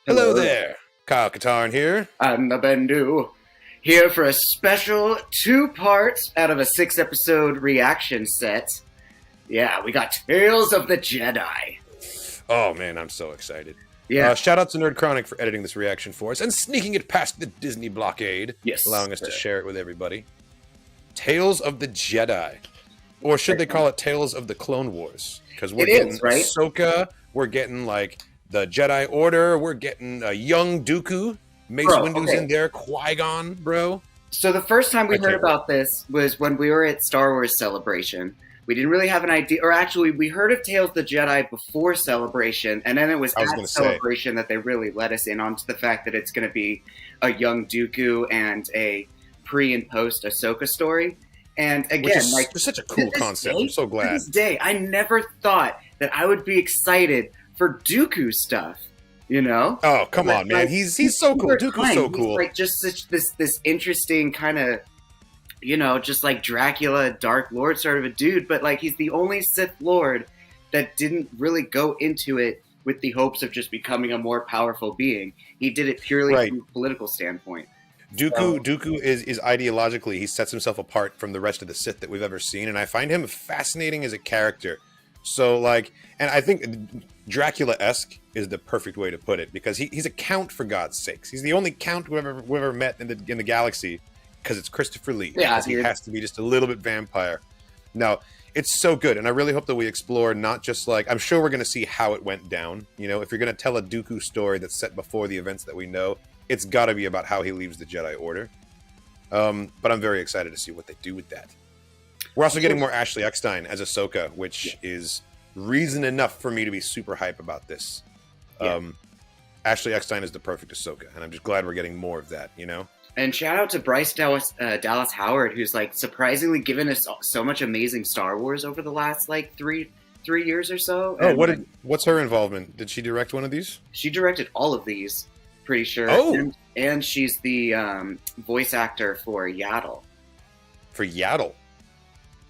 Hello Hello. there, Katarn here. I'm the Bendu, here for a special 2 parts out of a 6 episode reaction set. Yeah, we got Tales of the Jedi. Oh man, I'm so excited. Yeah. Shout out to Nerd Chronic for editing this reaction for us and sneaking it past the Disney blockade, Yes, allowing us sir. to share it with everybody. Tales of the Jedi. Or should they call it Tales of the Clone Wars? Because we're It getting is, right? Ahsoka, we're getting like the Jedi Order, we're getting a young Dooku, Mace Bro, Windu's okay. in there, Qui-Gon, bro. So the first time we I heard can't about this was when we were at Star Wars Celebration. We didn't really have an idea, or actually, we heard of Tales of the Jedi before Celebration, and then it was I was at gonna say. Celebration that they really let us in onto the fact that it's going to be a young Dooku and a pre and post Ahsoka story. And Which again, is like such a to cool this concept. day- I'm so To glad. this day, I never thought that I would be excited for Dooku stuff. You know? Oh, come Like, on, man. He's so cool. super Dooku's so kind. cool. He's like just such this interesting kind of, you know, just like Dracula, Dark Lord sort of a dude. But like he's the only Sith Lord that didn't really go into it with the hopes of just becoming a more powerful being. He did it purely Right. from a political standpoint. Dooku is ideologically, he sets himself apart from the rest of the Sith that we've ever seen, and I find him fascinating as a character. So like, and I think Dracula-esque is the perfect way to put it, because he's a count, for God's sakes. He's the only count we've ever met in the galaxy, because it's Christopher Lee. Yeah, because he dude. has to be just a little bit vampire. No, it's so good, and I really hope that we explore not just like, I'm sure we're going to see how it went down. You know, if you're going to tell a Dooku story that's set before the events that we know, it's got to be about how he leaves the Jedi Order. But I'm very excited to see what they do with that. We're also getting more Ashley Eckstein as Ahsoka, which is reason enough for me to be super hype about this. Yeah. Ashley Eckstein is the perfect Ahsoka, and I'm just glad we're getting more of that, you know? And shout out to Bryce Dallas Howard, who's like surprisingly given us so much amazing Star Wars over the last like three years or so. Oh, And, what's her involvement? Did she direct one of these? she directed all of these, pretty sure. Oh! And she's the voice actor for Yaddle. For Yaddle.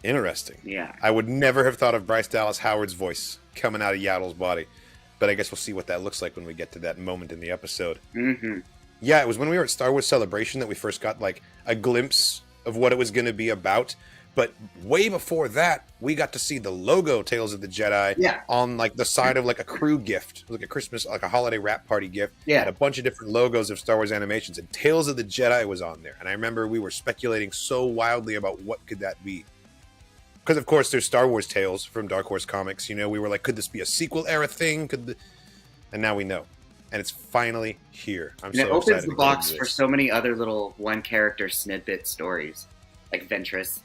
Interesting. Yeah. I would never have thought of Bryce Dallas Howard's voice coming out of Yaddle's body. But I guess we'll see what that looks like when we get to that moment in the episode. Mm-hmm. Yeah, it was when we were at Star Wars Celebration that we first got like a glimpse of what it was going to be about. But way before that, we got to see the logo Tales of the Jedi on like the side of like a crew gift, like a Christmas, like a holiday wrap party gift. Yeah. Had a bunch of different logos of Star Wars animations, and Tales of the Jedi was on there. And I remember we were speculating so wildly about what could that be. Because of course there's Star Wars Tales from Dark Horse Comics. You know, we were like, could this be a sequel era thing? And now we know. And it's finally here. I'm And it so opens excited the to get box into for this. so many other little one-character snippet stories, like Ventress.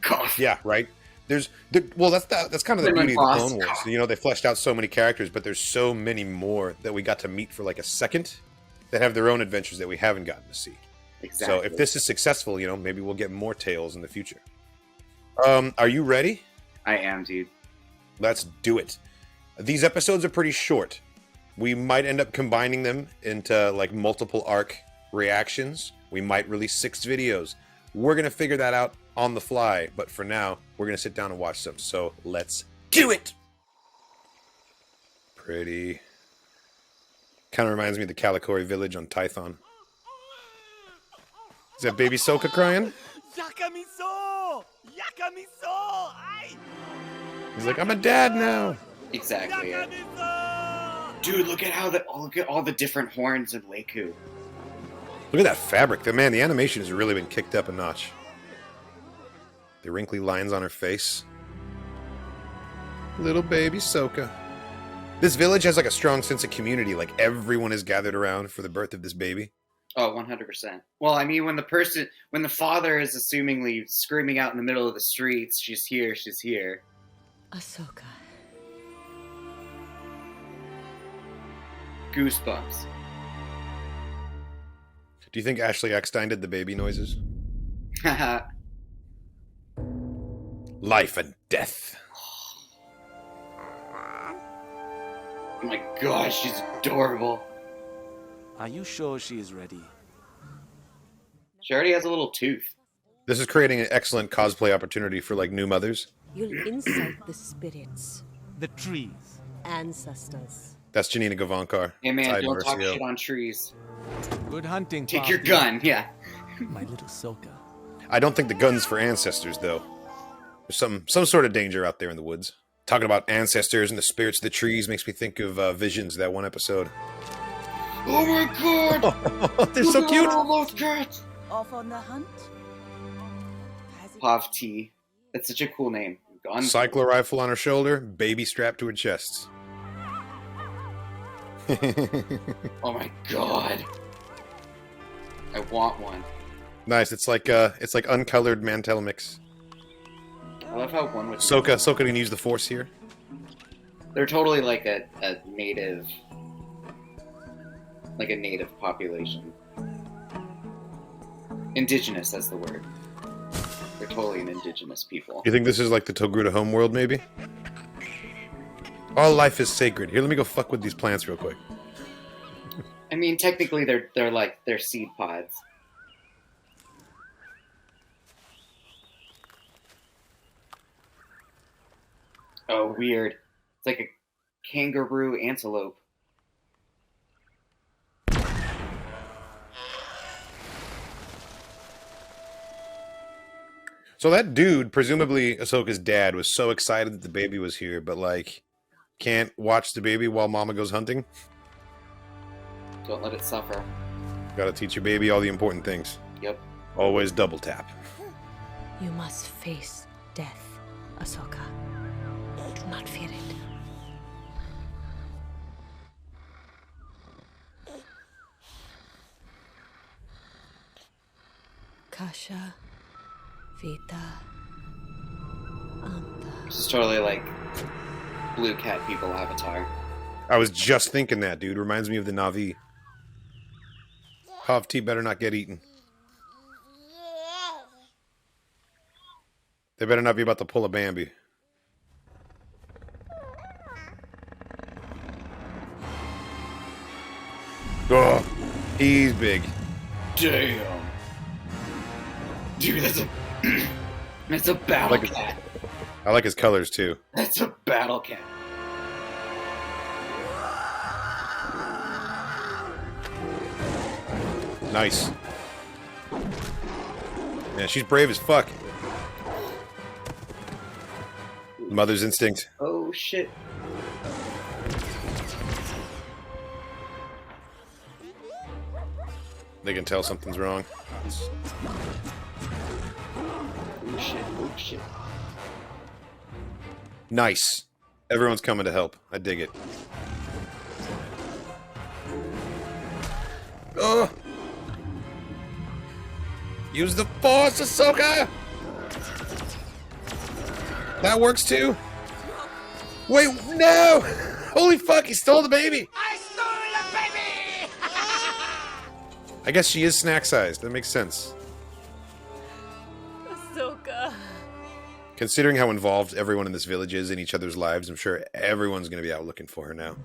Cough. Yeah, right. That's kind of the Women beauty of the boss. Clone Wars. You know, they fleshed out so many characters, but there's so many more that we got to meet for like a second that have their own adventures that we haven't gotten to see. Exactly. So if this is successful, you know, maybe we'll get more tales in the future. Are you ready? I am, dude. Let's do it. These episodes are pretty short. We might end up combining them into like multiple arc reactions. We might release 6 videos. We're going to figure that out on the fly. But for now, we're going to sit down and watch some. So let's do it. Pretty. Kind of reminds me of the Calicori village on Tython. Is that baby Soka crying? Yakamiso! Yakamiso! Ay! He's like, I'm a dad now. Exactly. Yeah. Yakamiso! Dude, look at all the different horns in Leiku. Look at that fabric. The animation has really been kicked up a notch. The wrinkly lines on her face. Little baby Soka. This village has like a strong sense of community. Like everyone is gathered around for the birth of this baby. Oh, 100%. Well, I mean, when the father is assumingly screaming out in the middle of the streets, she's here. Ahsoka. Goosebumps. Do you think Ashley Eckstein did the baby noises? Haha. Life and death. Oh my gosh, she's adorable. Are you sure she is ready? She already has a little tooth. This is creating an excellent cosplay opportunity for like new mothers. You'll incite the spirits, The trees. ancestors. That's Janina Gavankar. Hey man, Tide don't talk Versio. shit on trees. Good hunting, Take your Poppy. gun, yeah. My little Soka. I don't think the gun's for ancestors, though. There's some sort of danger out there in the woods. Talking about ancestors and the spirits of the trees makes me think of Visions, that one episode. Oh my god! They're so cute! Oh, those cats! Off on the hunt? Pav T. That's such a cool name. Gone. Cycler rifle on her shoulder, baby strapped to her chest. Oh my god. I want one. Nice. It's like uncolored Mantel mix. I love how one would. Ahsoka can use the Force here. They're totally like a native, like a native population. Indigenous, that's the word. They're totally an indigenous people. You think this is like the Togruta homeworld, maybe? All life is sacred. Here, let me go fuck with these plants real quick. I mean, technically, they're seed pods. Oh, weird. It's like a kangaroo antelope. So that dude, presumably Ahsoka's dad, was so excited that the baby was here, but like, can't watch the baby while mama goes hunting? Don't let it suffer. Gotta teach your baby all the important things. Yep. Always double tap. You must face death, Ahsoka. Do not fear it. Kasha, Vita, Anta. This is totally like Blue Cat People Avatar. I was just thinking that, dude. Reminds me of the Na'vi. Pav T better not get eaten. They better not be about to pull a Bambi. Oh, he's big. Damn. Dude, that's a battle Like- cat. I like his colors, too. That's a battle cat. Nice. Yeah, she's brave as fuck. Mother's instinct. Oh shit. They can tell something's wrong. Oh shit. Oh shit. Nice. Everyone's coming to help. I dig it. Oh! Use the Force, Ahsoka! That works too? Wait, no! Holy fuck, he stole the baby! I stole the baby! I guess she is snack-sized. That makes sense. Ahsoka. Considering how involved everyone in this village is in each other's lives, I'm sure everyone's going to be out looking for her now.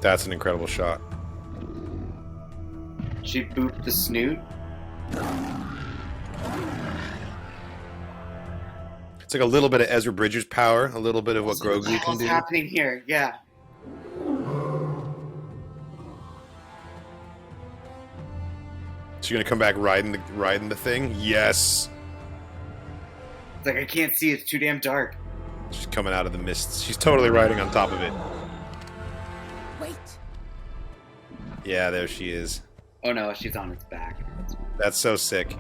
That's an incredible shot. She booped the snoot. It's like a little bit of Ezra Bridger's power, a little bit of what What the Grogu can hell's do. happening here? Yeah. She's gonna come back riding the thing. Yes, It's like I can't see. It's too damn dark. she's coming out of the mists. She's totally riding on top of it. Wait. Yeah, there she is. Oh no, she's on its back. That's so sick.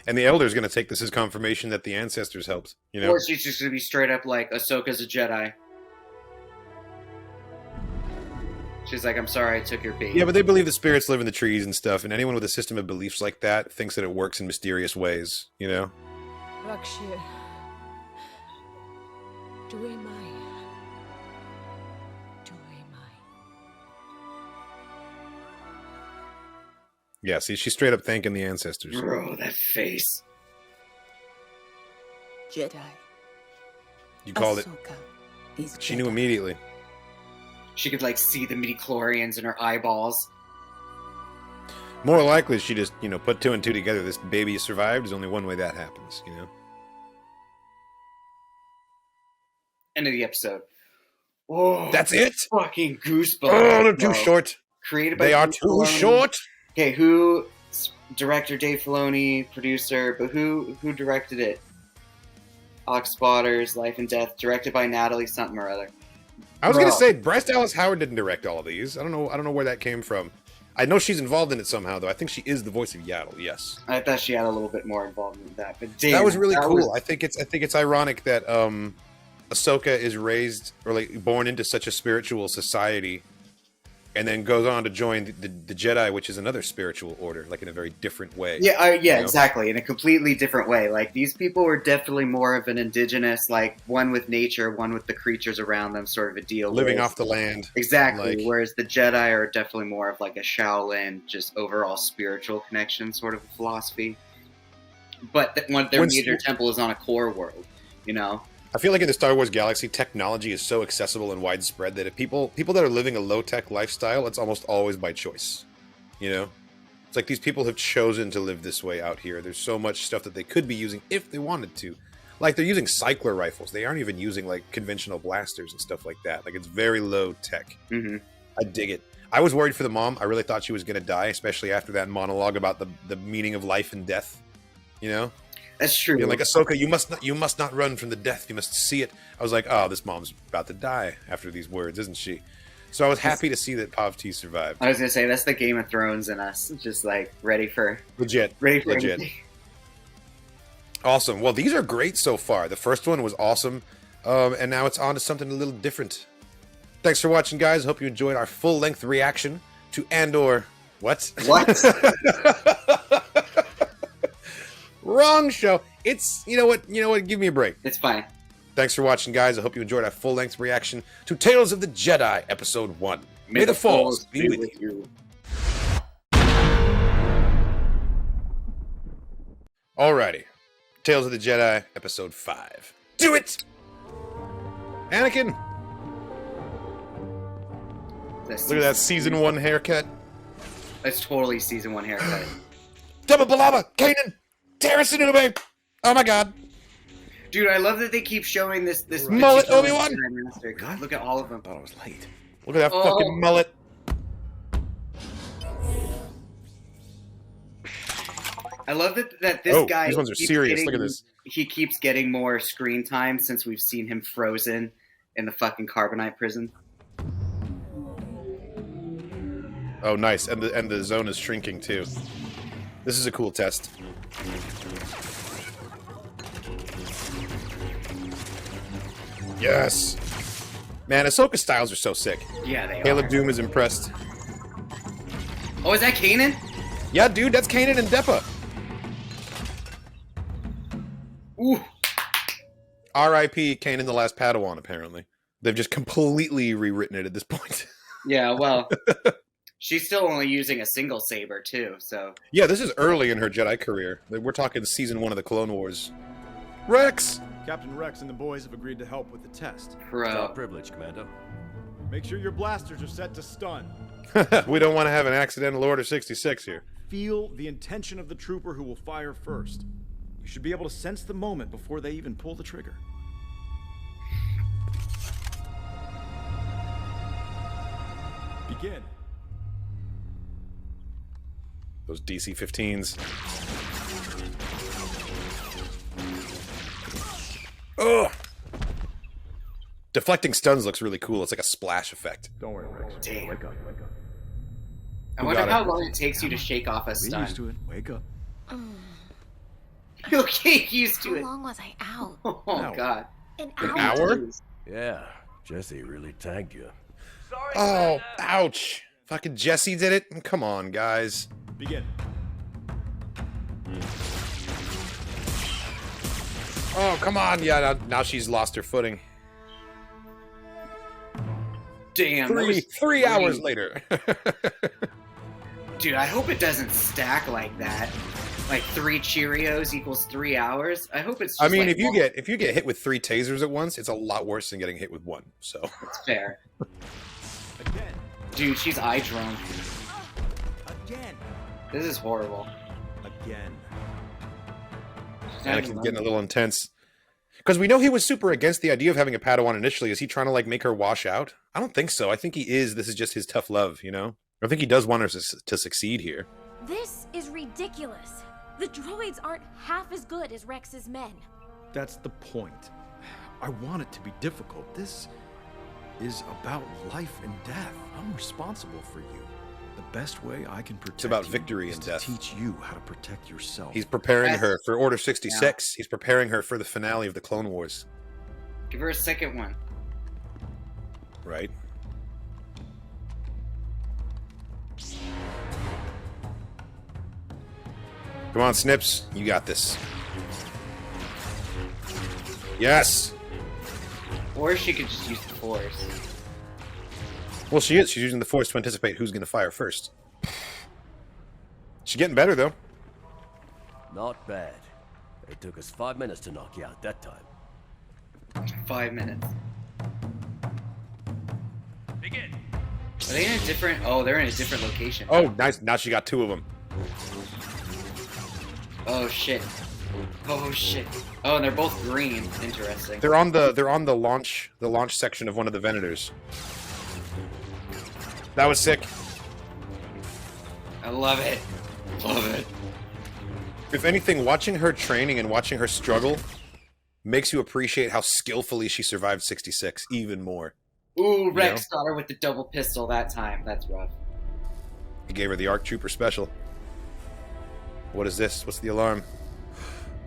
And the Elder's gonna take this as confirmation that the ancestors helped. You know, Or she's just gonna be straight up like Ahsoka's a Jedi. She's like, I'm sorry I took your baby. yeah, but they believe the spirits live in the trees and stuff, and anyone with a system of beliefs like that thinks that it works in mysterious ways. You know. Rakshir. Duemai. Duemai. Yeah, see, she's straight up thanking the ancestors. Bro, that face. Jedi. You called it. Ahsoka is She Jedi. knew immediately. She could like see the midichlorians in her eyeballs. More likely, she just, put two and two together. This baby survived. There's only one way that happens, End of the episode. Oh, That's it? fucking goosebumps. Oh, they're too bro. short. Created by They are Dave too Filoni. short. Okay, who? Director Dave Filoni, producer, but who directed it? Ox Spotters, Life and Death, directed by Natalie something or other. I was Bro. gonna say Bryce Dallas Howard didn't direct all of these. I don't know where that came from. I know she's involved in it somehow, though. I think she is the voice of Yaddle. Yes, I thought she had a little bit more involvement with that, but damn, that was really cool. was- I think it's ironic that Ahsoka is raised or like born into such a spiritual society, and then goes on to join the Jedi, which is another spiritual order, like in a very different way. Yeah, you know? exactly. In a completely different way. Like, these people were definitely more of an indigenous, like, one with nature, one with the creatures around them sort of a deal. Living whereas- off the land. Exactly. like- Whereas the Jedi are definitely more of, like, a Shaolin, just overall spiritual connection sort of philosophy. But their When- major temple is on a core world, you know? I feel like in the Star Wars galaxy, technology is so accessible and widespread that if people that are living a low-tech lifestyle, it's almost always by choice. It's like these people have chosen to live this way out here. There's so much stuff that they could be using if they wanted to. Like, they're using cycler rifles. They aren't even using, like, conventional blasters and stuff like that. Like, it's very low tech. Mm-hmm. I dig it. I was worried for the mom. I really thought she was going to die, especially after that monologue about the meaning of life and death. That's true. Like, Ahsoka, you must not run from the death. You must see it. I was like, oh, this mom's about to die after these words, isn't she? So I was happy to see that Pav-T survived. I was gonna say that's the Game of Thrones in us, just like ready for Legit. anything. Awesome. Well, these are great so far. The first one was awesome, and now it's on to something a little different. Thanks for watching, guys. Hope you enjoyed our full-length reaction to Andor. What? What? Wrong show. It's you know what? Give me a break. It's fine. Thanks for watching, guys. I hope you enjoyed our full-length reaction to Tales of the Jedi, Episode 1. May the Force be with you. Alrighty. Tales of the Jedi, Episode 5. Do it! Anakin! Look at that Season 1 haircut. That's totally Season 1 haircut. Double Balaba! Kanan! Terrace Inube! Oh my god. Dude, I love that they keep showing this Mullet particular Obi-Wan! Jedi Master. God, look at all of them. I thought I was late. Look at that Oh. fucking mullet. I love that this Oh, guy. these ones are keeps serious. Look at this. He keeps getting more screen time since we've seen him frozen in the fucking carbonite prison. Oh, nice. And the zone is shrinking, too. This is a cool test. Yes! Man, Ahsoka's styles are so sick. Yeah, they Caleb are. Doom is impressed. Oh, is that Kanan? Yeah, dude, that's Kanan and Deppa. Ooh. R.I.P. Kanan the Last Padawan, apparently. They've just completely rewritten it at this point. Yeah, well, she's still only using a single saber too. So Yeah, this is early in her Jedi career. We're talking Season 1 of the Clone Wars. Rex! Captain Rex and the boys have agreed to help with the test. It's our bro, privilege, Commando. Make sure your blasters are set to stun. We don't want to have an accidental Order 66 here. Feel the intention of the trooper who will fire first. You should be able to sense the moment before they even pull the trigger. Begin. Those DC-15s. Ugh! Deflecting stuns looks really cool. It's like a splash effect. Don't worry, Rex. Damn. Wake up, wake up. I Who wonder got how it? long it takes you to shake off a Be stun. used to it. Wake up. You'll get used to How it. long was I out? Oh No. God. An An hour? hour? Yeah, Jesse really tagged you. Oh, ouch. Fucking Jesse did it? Come on, guys. Begin. Oh, come on. Yeah, now she's lost her footing. Damn. that was 3 hours crazy. later. Dude, I hope it doesn't stack like that. Like 3 Cheerios equals 3 hours. I hope it's just I mean, like if you get hit with 3 tasers at once, it's a lot worse than getting hit with 1. So it's fair. Again. Dude, she's eye drunk. Again. This is horrible. Again. Anakin's getting a little intense. Because we know he was super against the idea of having a Padawan initially. Is he trying to like make her wash out? I don't think so. I think he is. This is just his tough love, you know? I think he does want her to succeed here. This is ridiculous. The droids aren't half as good as Rex's men. That's the point. I want it to be difficult. This is about life and death. I'm responsible for you. The best way I can protect about you victory is and to death. teach you how to protect yourself. He's preparing Yes. her for Order 66. He's preparing her for the finale of the Clone Wars. Give her a second one. Right? Come on, Snips. You got this. Yes! Or she could just use the Force. Well, she is. She's using the Force to anticipate who's going to fire first. She's getting better, though. Not bad. It took us 5 minutes to knock you out that time. 5 minutes. Begin. Are they in a different... Oh, they're in a different location. Oh, nice. Now she got 2 of them. Oh, shit. Oh, shit. Oh, and they're both green. Interesting. They're on the launch section of one of the Venators. That was sick. I love it. Love it. If anything, watching her training and watching her struggle makes you appreciate how skillfully she survived 66 even more. Ooh, Rex got her with the double pistol that time. That's rough. He gave her the ARC Trooper special. What is this? What's the alarm?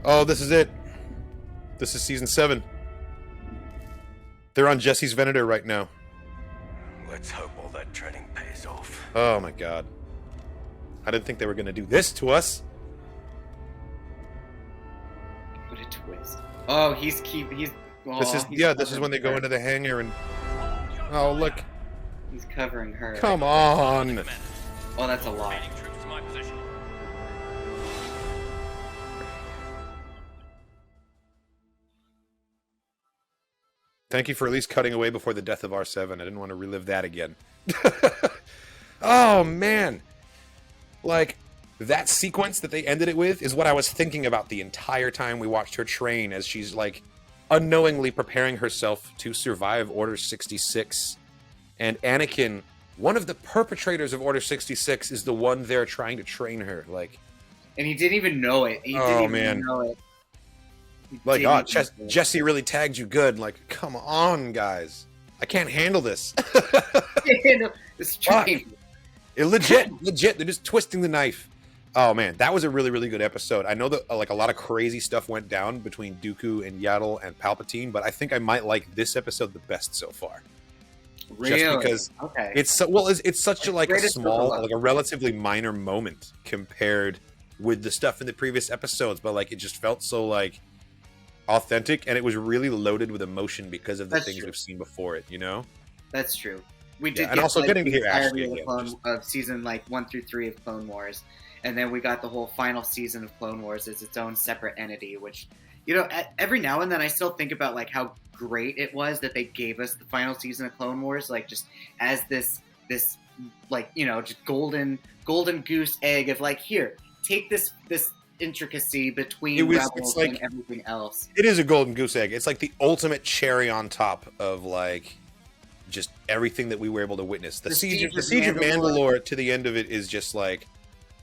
Oh, this is it. This is season 7. They're on Jesse's Venator right now. Let's hope all that training pays off. Oh my god. I didn't think they were going to do this to us. What a twist. Oh, he's... This is when they go into the hangar and... Oh, look. He's covering her. Come on. Oh, that's a lot. Thank you for at least cutting away before the death of R7. I didn't want to relive that again. Oh, man. Like, that sequence that they ended it with is what I was thinking about the entire time we watched her train, as she's, like, unknowingly preparing herself to survive Order 66. And Anakin, one of the perpetrators of Order 66, is the one there trying to train her. Like, And he didn't even know it. He didn't even know it. like, oh, Jesse really tagged you good. Like, come on, guys. I can't handle this. This train. Legit. They're just twisting the knife. Oh, man. That was a really, really good episode. I know that, like, a lot of crazy stuff went down between Dooku and Yaddle and Palpatine, but I think I might like this episode the best so far. Really? Just because Okay. it's such a, like, a Greatest small, overlap. like, a relatively minor moment compared with the stuff in the previous episodes, but, like, it just felt so, like, authentic, and it was really loaded with emotion because of the That's things true. we've seen before it, you know? That's true. We did and get, also like, getting to the hear entirety Ashley of, again, of season like 1 through 3 of Clone Wars, and then we got the whole final season of Clone Wars as its own separate entity. Which, you know, every now and then I still think about like how great it was that they gave us the final season of Clone Wars, like just as this like, you know, just golden goose egg of like, here, take this intricacy between Rebels it's like, and everything else. It is a golden goose egg. It's like the ultimate cherry on top of like just everything that we were able to witness. The siege of Mandalore to the end of it is just like,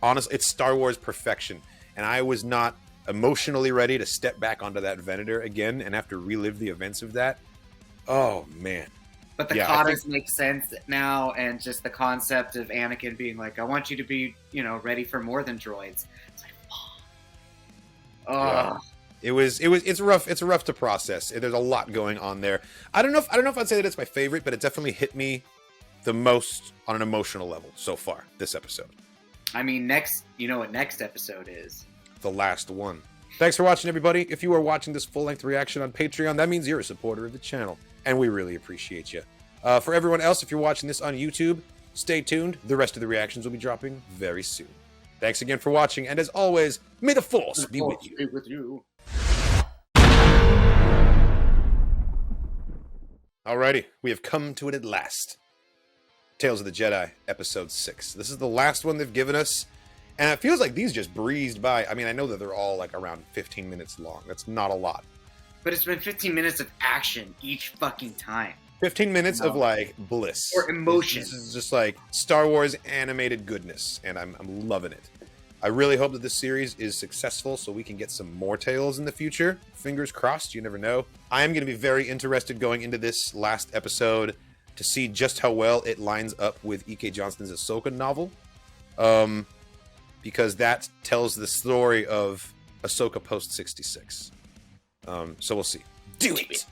honest. It's Star Wars perfection, and I was not emotionally ready to step back onto that Venator again and have to relive the events of that. Oh man. But the katas make sense now, and just the concept of Anakin being like, I want you to be, you know, ready for more than droids. It's like, Yeah. It's rough to process. There's a lot going on there. I don't know if I'd say that it's my favorite, but it definitely hit me the most on an emotional level so far this episode. I mean, you know what next episode is? The last one. Thanks for watching, everybody. If you are watching this full-length reaction on Patreon, that means you're a supporter of the channel, and we really appreciate you. For everyone else, if you're watching this on YouTube, Stay tuned. The rest of the reactions will be dropping very soon. Thanks again for watching, and as always, may the Force be with you. Be with you. Alrighty, we have come to it at last. Tales of the Jedi, Episode 6. This is the last one they've given us, and it feels like these just breezed by. I mean, I know that they're all like around 15 minutes long. That's not a lot. But it's been 15 minutes of action each fucking time. 15 minutes of like bliss. Or emotion. This is just like Star Wars animated goodness, and I'm loving it. I really hope that this series is successful so we can get some more tales in the future. Fingers crossed, you never know. I am going to be very interested going into this last episode to see just how well it lines up with E.K. Johnston's Ahsoka novel. Because that tells the story of Ahsoka post-66. So we'll see. Do it!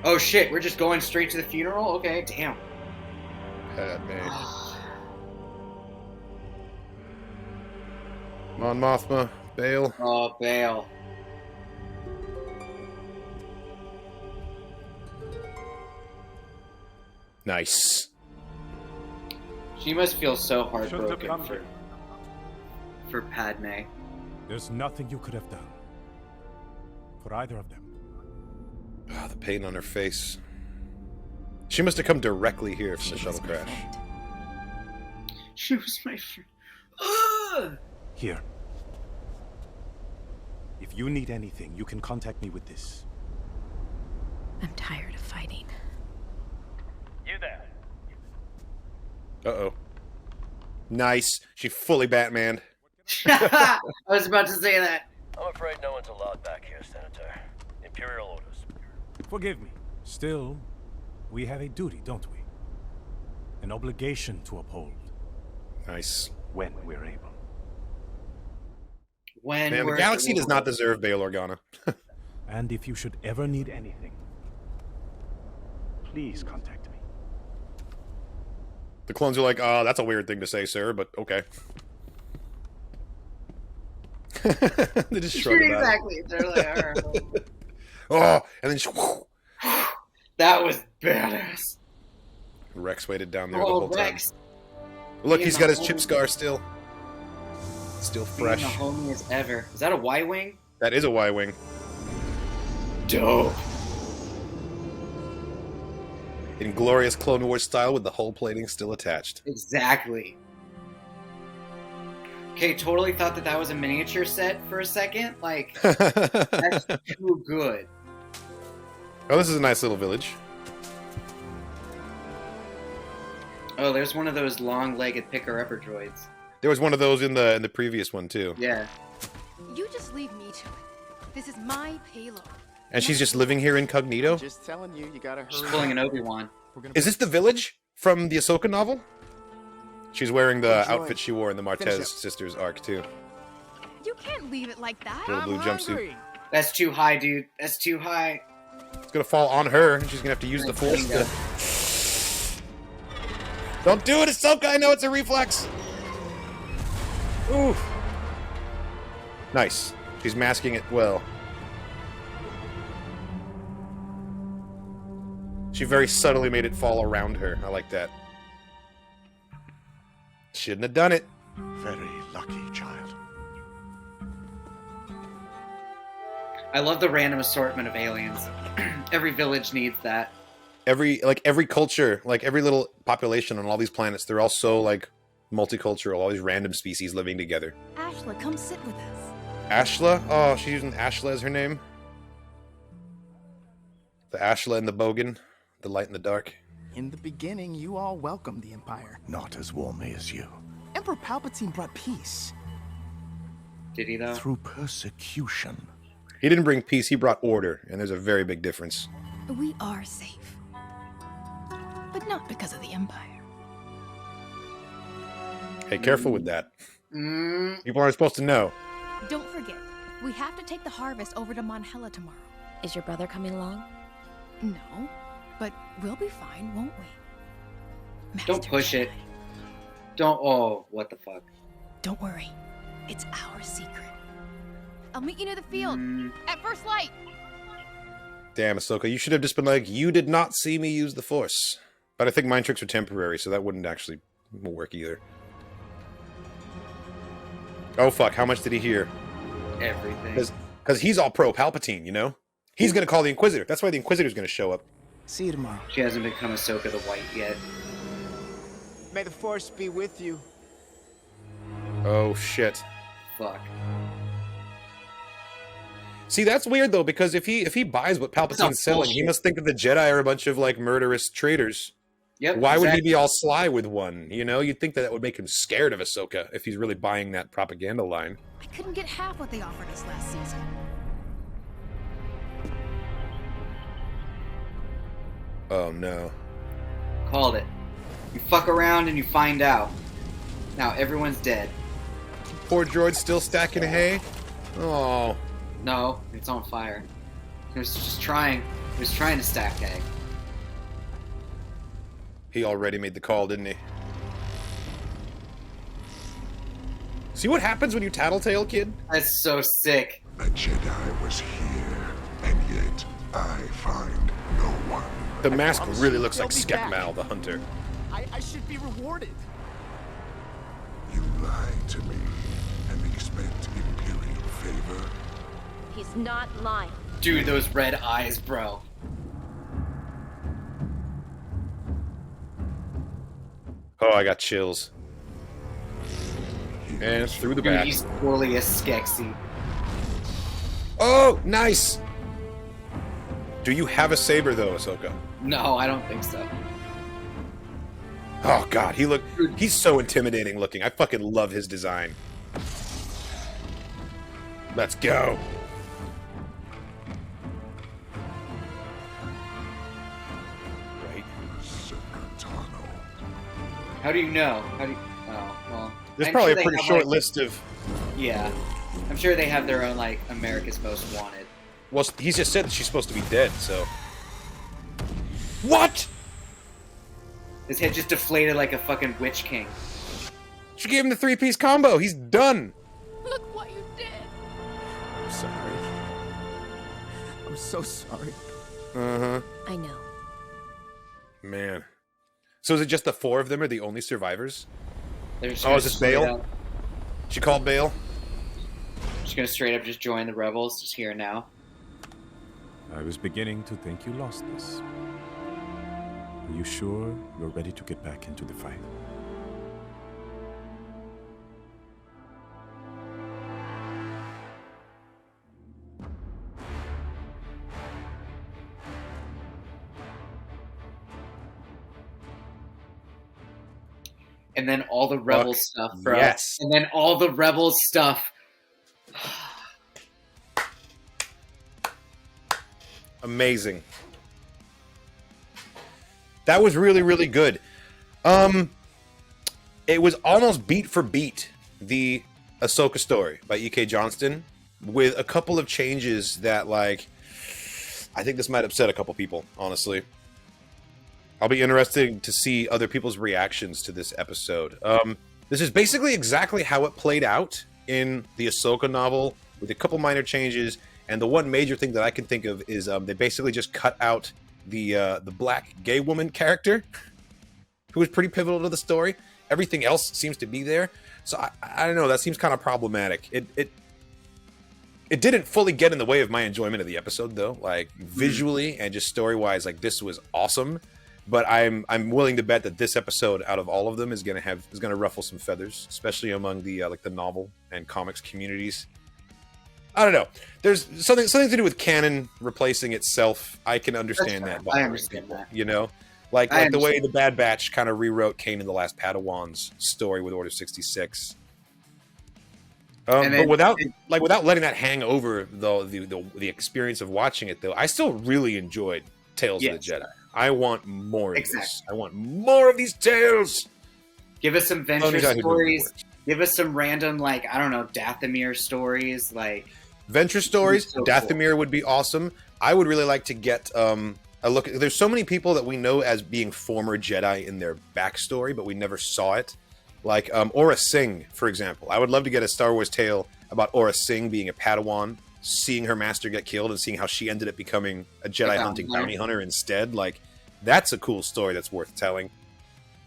Oh shit, we're just going straight to the funeral? Okay, damn. Man. Mon Mothma, Bail. Oh, Bail. Nice. She must feel so heartbroken for Padme. There's nothing you could have done for either of them. Ah, the pain on her face. She must have come directly here from the shuttle crash. She was my friend. Here. If you need anything, you can contact me with this. I'm tired of fighting. You there? Uh-oh. Nice. She fully Batmaned. I was about to say that. I'm afraid no one's allowed back here, Senator. Imperial orders. Forgive me. Still, we have a duty, don't we? An obligation to uphold. Nice. When we're able. When Man, the we're galaxy able. does not deserve Bail Organa. And if you should ever need anything, please contact me. The clones are like, oh, that's a weird thing to say, sir, but okay. They just shrug about Exactly. They're like, alright. Oh, and then just, whoo, That was badass. Rex waited down there the Oh, whole Rex. time. Look, Being he's the got his homie. chip scar still. Still fresh. Being the homie as ever. Is that a Y-Wing? That is a Y-Wing. Dope. In glorious Clone Wars style with the hull plating still attached. Exactly. Okay, totally thought that was a miniature set for a second. Like, that's too good. Oh, this is a nice little village. Oh, there's one of those long-legged picker-upper droids. There was one of those in the previous one too. Yeah. You just leave me to it. This is my payload. And she's just living here incognito. Just telling you, you gotta She's hurry. pulling an Obi-Wan. Is this the village from the Ahsoka novel? She's wearing the Enjoy. outfit she wore in the Finish Martez up. sisters arc too. You can't leave it like that. Little blue jumpsuit. That's too high, dude. That's too high. It's gonna fall on her, and she's gonna have to use the force to... Don't do it, Ahsoka! I know it's a reflex! Ooh. Nice. She's masking it well. She very subtly made it fall around her. I like that. Shouldn't have done it. Very lucky child. I love the random assortment of aliens. Every village needs that. Every culture, like every little population on all these planets, they're all so like multicultural, all these random species living together. Ashla, come sit with us. Ashla? Oh, she's using Ashla as her name. The Ashla and the Bogan, the light and the dark. In the beginning, you all welcomed the Empire. Not as warmly as you. Emperor Palpatine brought peace. Did he, though? Through persecution. He didn't bring peace, he brought order, and there's a very big difference. We are safe. But not because of the Empire. Hey, careful with that. Mm, People aren't supposed to know. Don't forget, we have to take the harvest over to Monhella tomorrow. Is your brother coming along? No, but we'll be fine, won't we? don't Master push it. Jedi. Don't. Oh, what the fuck? Don't worry. It's our secret. I'll meet you near the field. Mm, At first light. Damn, Ahsoka, you should have just been like, you did not see me use the Force. But I think mind tricks are temporary, so that wouldn't actually work either. Oh fuck, how much did he hear? Everything. Because he's all pro Palpatine, you know? He's gonna call the Inquisitor. That's why the Inquisitor's gonna show up. See you tomorrow. She hasn't become Ahsoka the White yet. May the Force be with you. Oh shit. Fuck. See, that's weird though, because if he buys what Palpatine's selling, he must think that the Jedi are a bunch of like murderous traitors. Yep. Why would he be all sly with one? You know, you'd think that would make him scared of Ahsoka if he's really buying that propaganda line. I couldn't get half what they offered us last season. Oh no. Called it. You fuck around and you find out. Now everyone's dead. Poor droid's still stacking hay. Oh. No, it's on fire. He was just trying. He was trying to stack hay. He already made the call, didn't he? See what happens when you tattletale, kid? That's so sick. A Jedi was here, and yet I find no one. The mask promise really you, looks like they'll be back. Skekmal, the hunter. I should be rewarded. You lie to me and expect Imperial favor. He's not lying. Dude, those red eyes, bro. Oh, I got chills. And through the Dude, back. he's totally a Skeksis. Oh, nice! Do you have a saber, though, Ahsoka? No, I don't think so. Oh, God, he's so intimidating looking. I fucking love his design. Let's go. Right. How do you know? How do you... Oh, well... There's I'm probably sure a they pretty have, short like... list of... Yeah. I'm sure they have their own, like, America's Most Wanted. Well, he's just said that she's supposed to be dead, so... What?! His head just deflated like a fucking Witch King. She gave him the three-piece combo. He's done. Look what you did. I'm sorry. I'm so sorry. Uh-huh. I know. Man. So is it just the four of them are the only survivors? They're just Oh, gonna is this straight Bail? up- She called Bail? Just gonna straight up just join the rebels, just here now. I was beginning to think you lost this. Are you sure you're ready to get back into the fight? And then all the rebel stuff, bro. yes. And then all the rebel stuff. Amazing. That was really, really good. It was almost beat for beat the Ahsoka story by E.K. Johnston, with a couple of changes that, like, I think this might upset a couple people, honestly. I'll be interested to see other people's reactions to this episode. This is basically exactly how it played out in the Ahsoka novel, with a couple minor changes. And the one major thing that I can think of is they basically just cut out the black gay woman character, who was pretty pivotal to the story. Everything else seems to be there. So I don't know. That seems kind of problematic. It didn't fully get in the way of my enjoyment of the episode, though. Like visually and just story wise, like this was awesome. But I'm willing to bet that this episode, out of all of them, is gonna ruffle some feathers, especially among the like the novel and comics communities. I don't know. There's something to do with canon replacing itself. I can understand that. I understand that. You know, like the way the Bad Batch kind of rewrote Kanan the Last Padawan's story with Order 66. But without letting that hang over the experience of watching it, though, I still really enjoyed Tales of the Jedi. I want more of this. I want more of these tales. Give us some Ventress stories. Give us some random, like, I don't know, Dathomir stories. Like Ventress stories, so Dathomir would be awesome. I would really like to get a look. There's so many people that we know as being former Jedi in their backstory, but we never saw it. Like Aura Singh, for example. I would love to get a Star Wars tale about Aura Singh being a Padawan, seeing her master get killed, and seeing how she ended up becoming a Jedi hunting bounty hunter instead. Like, That's a cool story that's worth telling.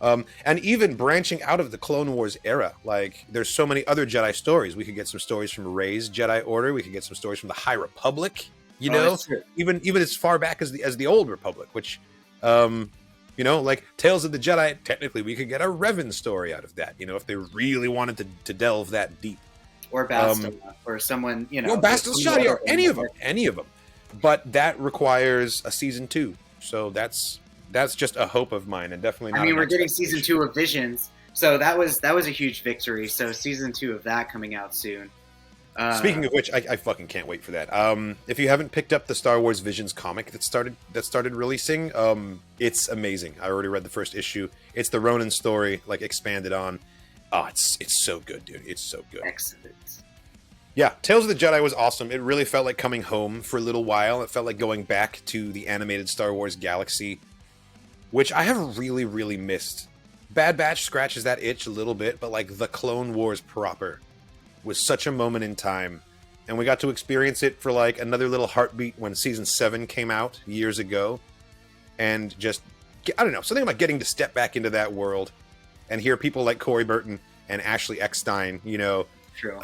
And even branching out of the Clone Wars era, like there's so many other Jedi stories. We could get some stories from Rey's Jedi Order. We could get some stories from the High Republic. You know, even as far back as the Old Republic, which, you know, like Tales of the Jedi. Technically, we could get a Revan story out of that. You know, if they really wanted to delve that deep. Or Bastila, or someone, you know. No, Bastila, Shoutout, or any of them. But that requires a season 2. So that's just a hope of mine, and definitely not. I mean, we're getting season 2 of Visions, so that was a huge victory. So season 2 of that coming out soon. Speaking of which, I fucking can't wait for that. If you haven't picked up the Star Wars Visions comic that started releasing, it's amazing. I already read the first issue. It's the Ronin story, like expanded on. Oh, it's so good, dude. It's so good. Excellent. Yeah, Tales of the Jedi was awesome. It really felt like coming home for a little while. It felt like going back to the animated Star Wars galaxy, which I have really, really missed. Bad Batch scratches that itch a little bit, but like the Clone Wars proper was such a moment in time. And we got to experience it for like another little heartbeat when season 7 came out years ago. And just, I don't know, something about getting to step back into that world and hear people like Corey Burton and Ashley Eckstein, you know. True.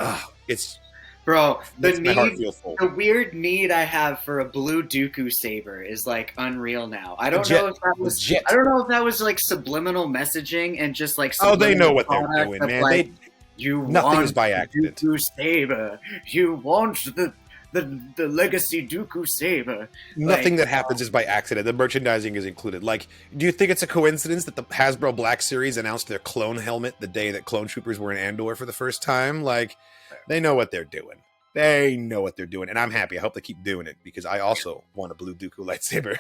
It's... Bro, the weird need I have for a blue Dooku saber is like unreal now. I don't know if that was like subliminal messaging and just like they know what they're doing, man. Like, nothing is by accident. Dooku saber. You want the legacy Dooku saber. Nothing that happens is by accident. The merchandising is included. Like, do you think it's a coincidence that the Hasbro Black Series announced their clone helmet the day that Clone Troopers were in Andor for the first time? Like, they know what they're doing. They know what they're doing, and I'm happy. I hope they keep doing it because I also want a blue Dooku lightsaber.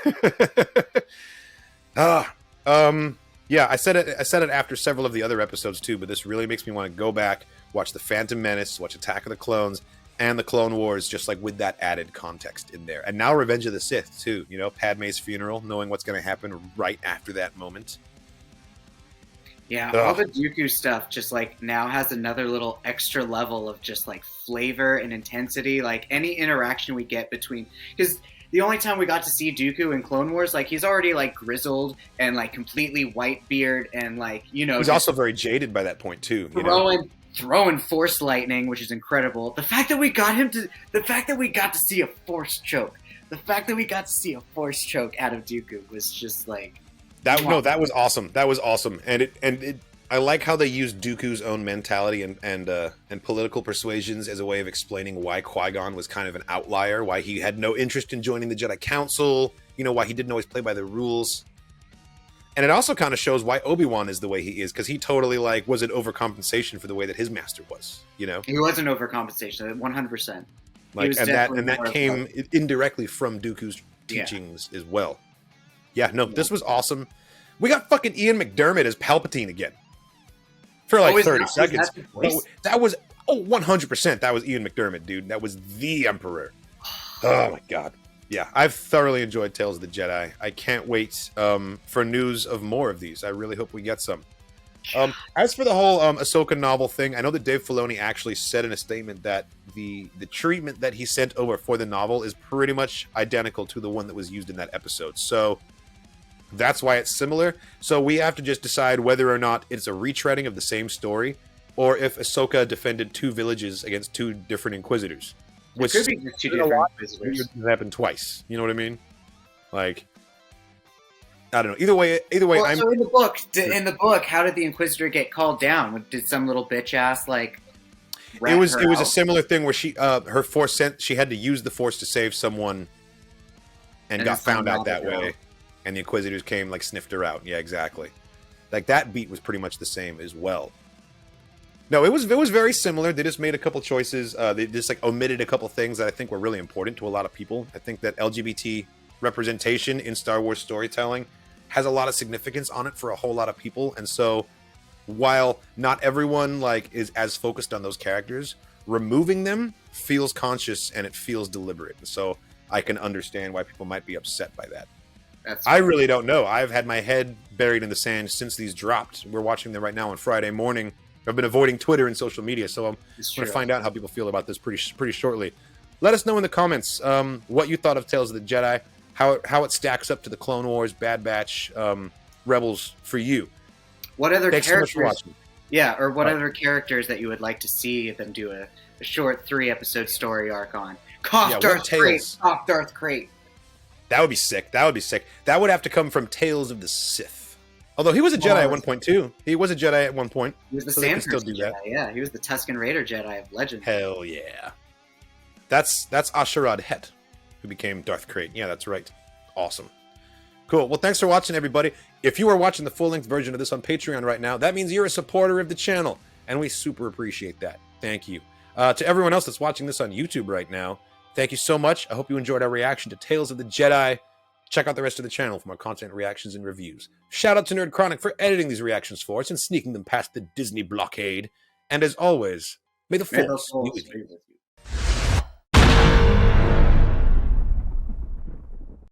Yeah, I said it after several of the other episodes too, but this really makes me want to go back, watch The Phantom Menace, watch Attack of the Clones, and the Clone Wars, just like with that added context in there. And now Revenge of the Sith too. You know, Padme's funeral, knowing what's going to happen right after that moment. Yeah, all the Dooku stuff just like now has another little extra level of just like flavor and intensity. Like any interaction we get between, because the only time we got to see Dooku in Clone Wars, like he's already like grizzled and like completely white beard and like, you know, he's also very jaded by that point too. Throwing force lightning, which is incredible. The fact that we got to see a force choke, out of Dooku was just like. That was awesome. That was awesome, and I like how they used Dooku's own mentality and political persuasions as a way of explaining why Qui-Gon was kind of an outlier, why he had no interest in joining the Jedi Council, you know, why he didn't always play by the rules, and it also kind of shows why Obi-Wan is the way he is, because he totally like was an overcompensation for the way that his master was, you know. He was an overcompensation, 100%. Like, and that came indirectly from Dooku's teachings as well. Yeah, no, this was awesome. We got fucking Ian McDermott as Palpatine again. For like 30 seconds. That was 100%. That was Ian McDermott, dude. That was the Emperor. Oh my god. Yeah, I've thoroughly enjoyed Tales of the Jedi. I can't wait for news of more of these. I really hope we get some. As for the whole Ahsoka novel thing, I know that Dave Filoni actually said in a statement that the treatment that he sent over for the novel is pretty much identical to the one that was used in that episode. So that's why it's similar. So we have to just decide whether or not it's a retreading of the same story, or if Ahsoka defended 2 villages against 2 different Inquisitors. Which could be just 2 different Inquisitors. It happened twice. You know what I mean? Like, I don't know. Either way. Well, so in the book, how did the Inquisitor get called down? Did some little bitch ass like? It was a similar thing where she her force she had to use the Force to save someone, and got found out that way. And the Inquisitors came, like, sniffed her out. Yeah, exactly. Like, that beat was pretty much the same as well. No, it was very similar. They just made a couple choices. They just, like, omitted a couple things that I think were really important to a lot of people. I think that LGBT representation in Star Wars storytelling has a lot of significance on it for a whole lot of people. And so, while not everyone, like, is as focused on those characters, removing them feels conscious and it feels deliberate. And so, I can understand why people might be upset by that. I really don't know. I've had my head buried in the sand since these dropped. We're watching them right now on Friday morning. I've been avoiding Twitter and social media, so I'm going to find out how people feel about this pretty shortly. Let us know in the comments what you thought of Tales of the Jedi, how it stacks up to the Clone Wars, Bad Batch, Rebels for you. What other Thanks characters? so much for watching. Yeah, or what other characters that you would like to see them do a short 3-episode story arc on? Cough, Darth Crate. Cough, Darth Crate. That would be sick. That would be sick. That would have to come from Tales of the Sith. Although he was a Jedi at one point too. He was a Jedi at one point. He was the so they can still do Jedi. that. Yeah, he was the Tusken Raider Jedi of legend. Hell yeah. That's Asherad Het, who became Darth Crate. Yeah, that's right. Awesome. Cool. Well, thanks for watching, everybody. If you are watching the full-length version of this on Patreon right now, that means you're a supporter of the channel, and we super appreciate that. Thank you. To everyone else that's watching this on YouTube right now, thank you so much. I hope you enjoyed our reaction to Tales of the Jedi. Check out the rest of the channel for more content, reactions, and reviews. Shout out to Nerd Chronic for editing these reactions for us and sneaking them past the Disney blockade. And as always, may the Force be with you.